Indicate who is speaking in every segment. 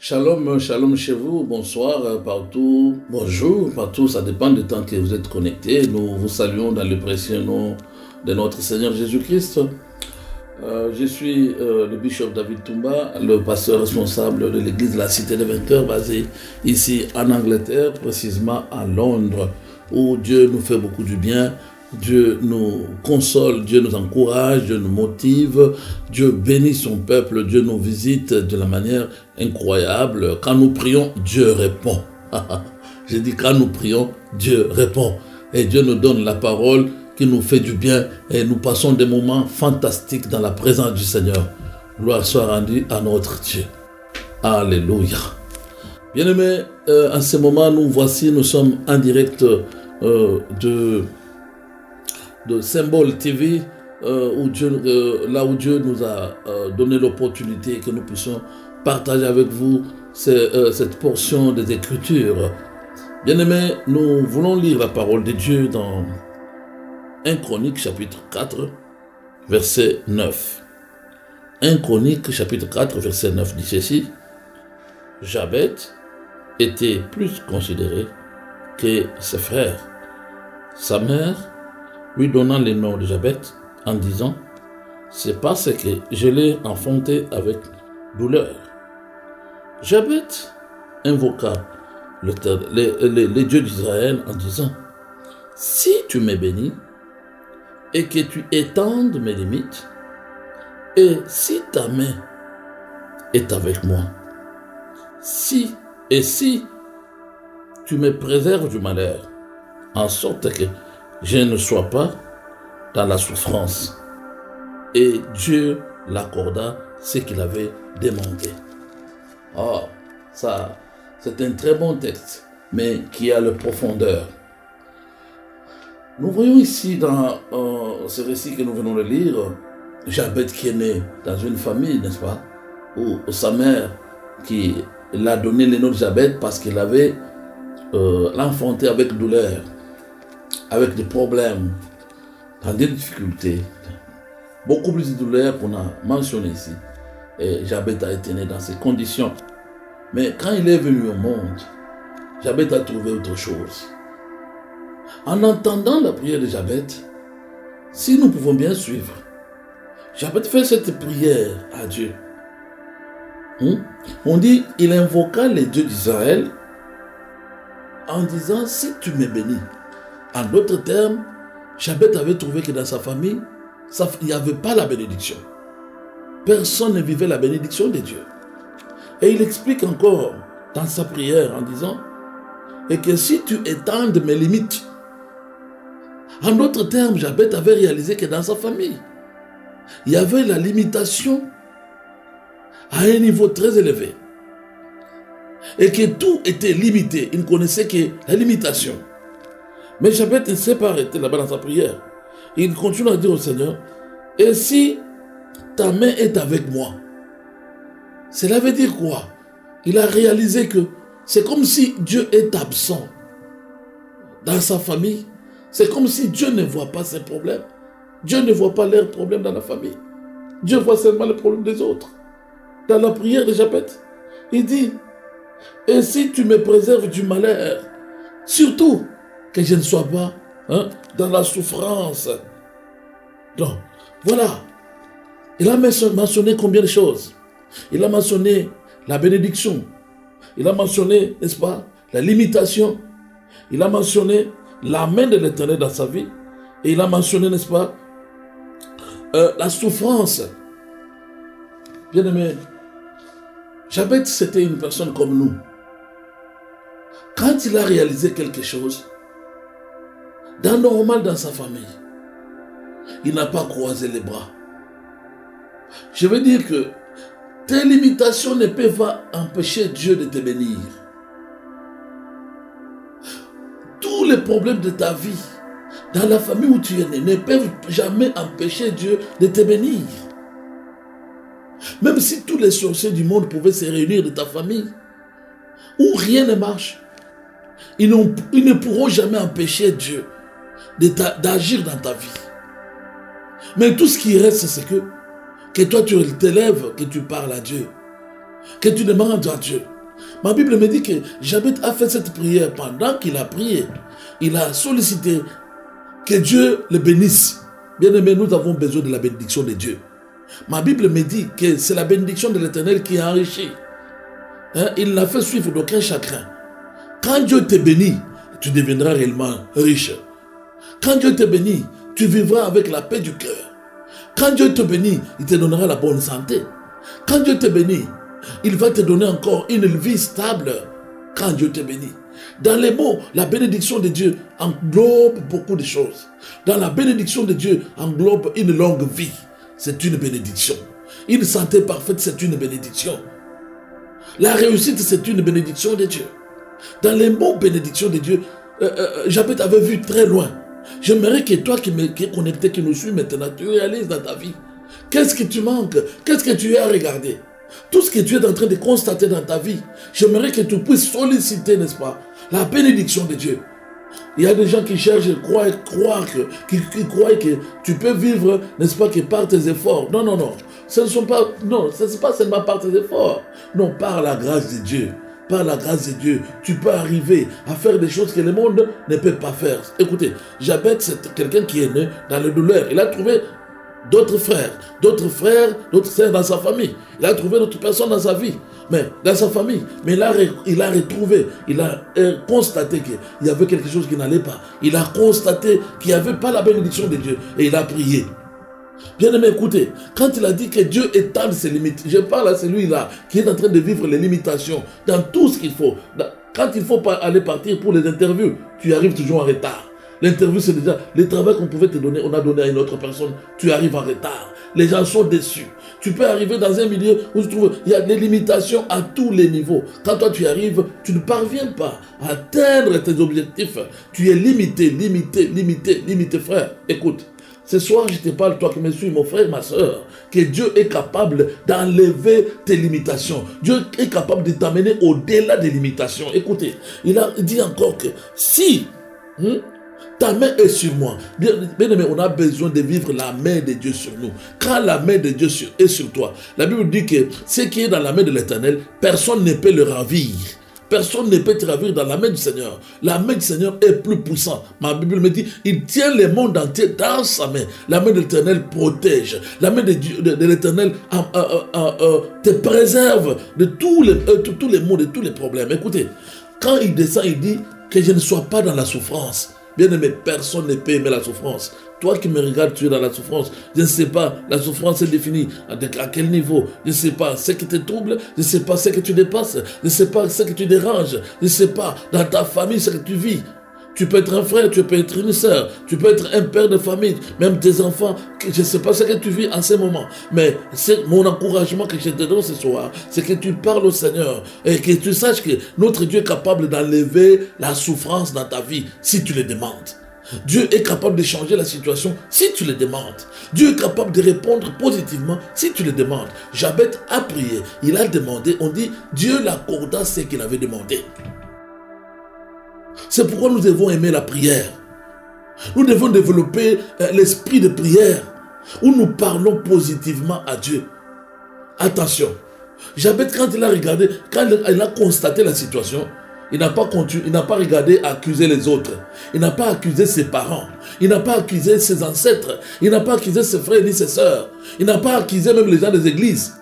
Speaker 1: Shalom, shalom chez vous, bonsoir partout, bonjour partout, ça dépend du temps que vous êtes connectés. Nous vous saluons dans le précieux nom de notre Seigneur Jésus-Christ. Je suis le bishop David Toumba, le pasteur responsable de l'église de la Cité des Vainqueurs, basée ici en Angleterre, précisément à Londres, où Dieu nous fait beaucoup du bien. Dieu nous console, Dieu nous encourage, Dieu nous motive, Dieu bénit son peuple, Dieu nous visite de la manière incroyable. Quand nous prions, Dieu répond. J'ai dit quand nous prions, Dieu répond. Et Dieu nous donne la parole qui nous fait du bien et nous passons des moments fantastiques dans la présence du Seigneur. Gloire soit rendue à notre Dieu. Alléluia. Bien-aimés, en ce moment, nous sommes en direct de Symbole TV, là où Dieu nous a donné l'opportunité que nous puissions partager avec vous cette portion des Écritures. Bien-aimés, nous voulons lire la parole de Dieu dans 1 Chronique chapitre 4, verset 9. 1 Chronique chapitre 4, verset 9 dit ceci: Jabet était plus considéré que ses frères. Sa mère lui donnant le nom de Jabet en disant: c'est parce que je l'ai enfanté avec douleur. Jabet invoqua le Dieu d'Israël en disant: si tu me bénis et que tu étendes mes limites, et si ta main est avec moi, si tu me préserves du malheur, en sorte que je ne sois pas dans la souffrance. Et Dieu l'accorda ce qu'il avait demandé. Oh, ça, c'est un très bon texte, mais qui a le profondeur. Nous voyons ici dans ce récit que nous venons de lire, Jabet qui est né dans une famille, n'est-ce pas, où sa mère qui l'a donné le nom de Jabet parce qu'il avait l'enfanté avec douleur, avec des problèmes, dans des difficultés, beaucoup plus de douleurs qu'on a mentionné ici. Et Jabet a été né dans ces conditions. Mais quand il est venu au monde, Jabet a trouvé autre chose. En entendant la prière de Jabet, si nous pouvons bien suivre, Jabet fait cette prière à Dieu. On dit, il invoqua les dieux d'Israël en disant: si tu me bénis. En d'autres termes, Jabet avait trouvé que dans sa famille, il n'y avait pas la bénédiction. Personne ne vivait la bénédiction de Dieu. Et il explique encore dans sa prière en disant: et que si tu étendes mes limites. En d'autres termes, Jabet avait réalisé que dans sa famille, il y avait la limitation à un niveau très élevé. Et que tout était limité. Il ne connaissait que la limitation. Mais Jabet ne s'est pas arrêté là-bas dans sa prière. Il continue à dire au Seigneur: et si ta main est avec moi? Cela veut dire quoi? Il a réalisé que c'est comme si Dieu est absent dans sa famille. C'est comme si Dieu ne voit pas ses problèmes. Dieu ne voit pas leurs problèmes dans la famille. Dieu voit seulement les problèmes des autres. Dans la prière de Jabet, il dit: et si tu me préserves du malheur, surtout que je ne sois pas dans la souffrance. Donc, voilà. Il a mentionné combien de choses? Il a mentionné la bénédiction. Il a mentionné, n'est-ce pas, la limitation. Il a mentionné la main de l'Éternel dans sa vie. Et il a mentionné, n'est-ce pas, la souffrance. Bien aimé, Jabet, c'était une personne comme nous. Quand il a réalisé quelque chose, d'anormal dans sa famille, il n'a pas croisé les bras. Je veux dire que tes limitations ne peuvent pas empêcher Dieu de te bénir. Tous les problèmes de ta vie, dans la famille où tu es né, ne peuvent jamais empêcher Dieu de te bénir. Même si tous les sorciers du monde pouvaient se réunir de ta famille, où rien ne marche, ils ne pourront jamais empêcher Dieu d'agir dans ta vie. Mais tout ce qui reste, c'est que toi tu t'élèves, que tu parles à Dieu, que tu demandes à Dieu, Ma Bible me dit que Jabez a fait cette prière pendant qu'il a prié. Il a sollicité que Dieu le bénisse. Bien-aimés, nous avons besoin de la bénédiction de Dieu. Ma Bible me dit que c'est la bénédiction de l'Éternel qui a enrichi. Il n'a fait suivre d'aucun chagrin. Quand Dieu te bénit, tu deviendras réellement riche. Quand Dieu te bénit, tu vivras avec la paix du cœur. Quand Dieu te bénit, il te donnera la bonne santé. Quand Dieu te bénit, il va te donner encore une vie stable. Quand Dieu te bénit. Dans les mots, la bénédiction de Dieu englobe beaucoup de choses. Dans la bénédiction de Dieu englobe une longue vie. C'est une bénédiction. Une santé parfaite, c'est une bénédiction. La réussite, c'est une bénédiction de Dieu. Dans les mots bénédiction de Dieu, Jabez avait vu très loin. J'aimerais que toi qui es connecté, qui nous suis maintenant, tu réalises dans ta vie. Qu'est-ce que tu manques? Qu'est-ce que tu as à regarder? Tout ce que tu es en train de constater dans ta vie, j'aimerais que tu puisses solliciter, n'est-ce pas, la bénédiction de Dieu. Il y a des gens qui cherchent, qui croient que tu peux vivre, n'est-ce pas, que par tes efforts. Non, non, non. Ce n'est pas seulement par tes efforts. Non, par la grâce de Dieu. Par la grâce de Dieu, tu peux arriver à faire des choses que le monde ne peut pas faire. Écoutez, Jabez, c'est quelqu'un qui est né dans la douleur. Il a trouvé d'autres frères, d'autres sœurs dans sa famille. Il a trouvé d'autres personnes dans sa vie, mais dans sa famille. Mais il a retrouvé, il a constaté qu'il y avait quelque chose qui n'allait pas. Il a constaté qu'il n'y avait pas la bénédiction de Dieu et il a prié. Bien-aimé, écoutez, quand il a dit que Dieu étend ses limites, je parle à celui-là qui est en train de vivre les limitations dans tout ce qu'il faut. Quand il faut aller partir pour les interviews, tu arrives toujours en retard. L'interview, c'est déjà le travail qu'on pouvait te donner, on a donné à une autre personne, tu arrives en retard. Les gens sont déçus. Tu peux arriver dans un milieu où tu trouves, il y a des limitations à tous les niveaux. Quand toi tu arrives, tu ne parviens pas à atteindre tes objectifs. Tu es limité, frère. Écoute. Ce soir, je te parle, toi qui me suis, mon frère, ma soeur, que Dieu est capable d'enlever tes limitations. Dieu est capable de t'amener au-delà des limitations. Écoutez, il dit encore que si ta main est sur moi, bien aimé, on a besoin de vivre la main de Dieu sur nous. Quand la main de Dieu est sur toi, la Bible dit que ce qui est dans la main de l'Éternel, personne ne peut le ravir. Personne ne peut te ravir dans la main du Seigneur. La main du Seigneur est plus puissante. Ma Bible me dit, il tient le monde entier dans sa main. La main de l'Éternel protège. La main de l'Éternel te préserve de tous les maux, de tous les problèmes. Écoutez, quand il descend, il dit que je ne sois pas dans la souffrance. Bien aimé, personne ne peut aimer la souffrance. Toi qui me regardes, tu es dans la souffrance. Je ne sais pas, la souffrance est définie à quel niveau. Je ne sais pas ce qui te trouble. Je ne sais pas ce que tu dépasses. Je ne sais pas ce que tu déranges. Je ne sais pas dans ta famille ce que tu vis. Tu peux être un frère, tu peux être une sœur, tu peux être un père de famille, même tes enfants. Je ne sais pas ce que tu vis en ce moment. Mais c'est mon encouragement que je te donne ce soir. C'est que tu parles au Seigneur et que tu saches que notre Dieu est capable d'enlever la souffrance dans ta vie si tu le demandes. Dieu est capable de changer la situation si tu le demandes. Dieu est capable de répondre positivement si tu le demandes. Jabez a prié, il a demandé, on dit Dieu l'accorda ce qu'il avait demandé. C'est pourquoi nous devons aimer la prière. Nous devons développer l'esprit de prière où nous parlons positivement à Dieu. Attention, Jabez, quand il a regardé, quand il a constaté la situation, il n'a pas regardé accuser les autres. Il n'a pas accusé ses parents. Il n'a pas accusé ses ancêtres. Il n'a pas accusé ses frères ni ses sœurs. Il n'a pas accusé même les gens des églises.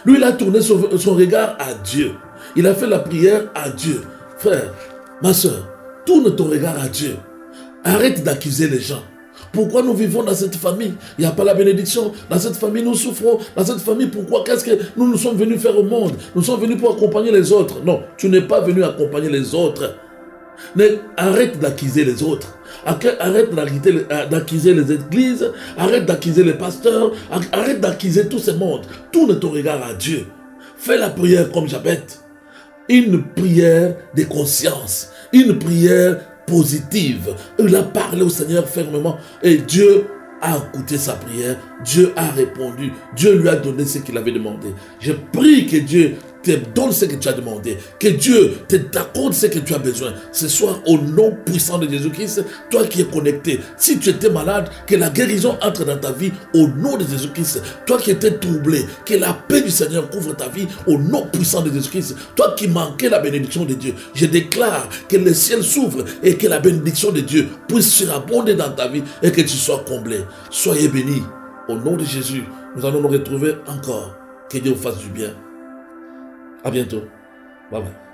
Speaker 1: Lui, il a tourné son regard à Dieu. Il a fait la prière à Dieu. Frère, ma soeur, tourne ton regard à Dieu. Arrête d'accuser les gens. Pourquoi nous vivons dans cette famille? Il n'y a pas la bénédiction. Dans cette famille, nous souffrons. Dans cette famille, pourquoi? Qu'est-ce que nous sommes venus faire au monde? Nous sommes venus pour accompagner les autres. Non, tu n'es pas venu accompagner les autres. Mais arrête d'accuser les autres. Arrête d'accuser les églises. Arrête d'accuser les pasteurs. Arrête d'accuser tout ce monde. Tourne ton regard à Dieu. Fais la prière comme Jabez. Une prière de conscience. Une prière positive. Il a parlé au Seigneur fermement et Dieu a écouté sa prière. Dieu a répondu. Dieu lui a donné ce qu'il avait demandé. Je prie que Dieu te donne ce que tu as demandé. Que Dieu t'accorde ce que tu as besoin. Ce soir, au nom puissant de Jésus-Christ, toi qui es connecté, si tu étais malade, que la guérison entre dans ta vie au nom de Jésus-Christ. Toi qui étais troublé, que la paix du Seigneur couvre ta vie au nom puissant de Jésus-Christ. Toi qui manquais la bénédiction de Dieu, je déclare que le ciel s'ouvre et que la bénédiction de Dieu puisse surabonder dans ta vie et que tu sois comblé. Soyez bénis. Au nom de Jésus, nous allons nous retrouver encore. Que Dieu vous fasse du bien. À bientôt. Bye bye.